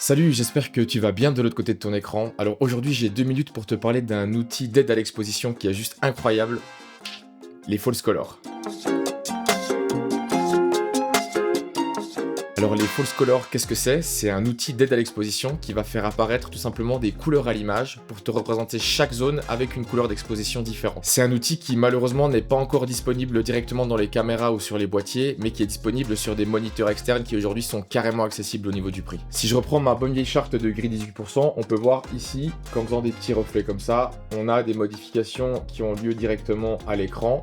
Salut, j'espère que tu vas bien de l'autre côté de ton écran. Alors aujourd'hui j'ai 2 minutes pour te parler d'un outil d'aide à l'exposition qui est juste incroyable, les false colors. Alors les false colors, qu'est-ce que c'est? C'est un outil d'aide à l'exposition qui va faire apparaître tout simplement des couleurs à l'image pour te représenter chaque zone avec une couleur d'exposition différente. C'est un outil qui malheureusement n'est pas encore disponible directement dans les caméras ou sur les boîtiers, mais qui est disponible sur des moniteurs externes qui aujourd'hui sont carrément accessibles au niveau du prix. Si je reprends ma bonne vieille charte de gris 18%, on peut voir ici qu'en faisant des petits reflets comme ça, on a des modifications qui ont lieu directement à l'écran.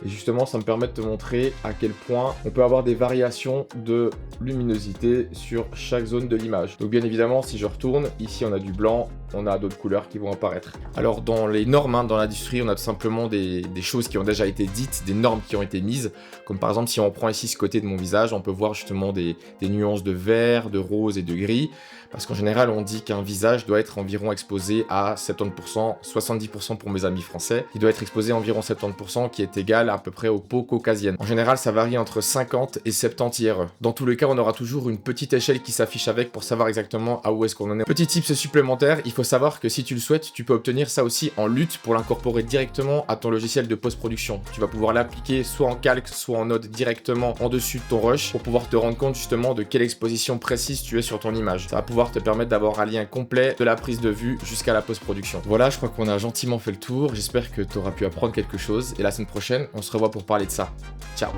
Et justement, ça me permet de te montrer à quel point on peut avoir des variations de luminosité sur chaque zone de l'image. Donc bien évidemment, si je retourne, ici on a du blanc, on a d'autres couleurs qui vont apparaître. Alors dans les normes, dans l'industrie, on a tout simplement des choses qui ont déjà été dites, des normes qui ont été mises, comme par exemple si on prend ici ce côté de mon visage, on peut voir justement des nuances de vert, de rose et de gris, parce qu'en général on dit qu'un visage doit être environ exposé à 70%, 70% pour mes amis français, il doit être exposé à environ 70% qui est égal à peu près aux peaux caucasiennes. En général ça varie entre 50 et 70 IRE. Dans tous les cas on aura toujours une petite échelle qui s'affiche avec pour savoir exactement à où est-ce qu'on en est. Petit tips supplémentaire, il faut savoir que si tu le souhaites, tu peux obtenir ça aussi en LUT pour l'incorporer directement à ton logiciel de post-production. Tu vas pouvoir l'appliquer soit en calque, soit en node directement en dessus de ton rush pour pouvoir te rendre compte justement de quelle exposition précise tu es sur ton image. Ça va pouvoir te permettre d'avoir un lien complet de la prise de vue jusqu'à la post-production. Voilà, je crois qu'on a gentiment fait le tour. J'espère que tu auras pu apprendre quelque chose et la semaine prochaine, on se revoit pour parler de ça. Ciao!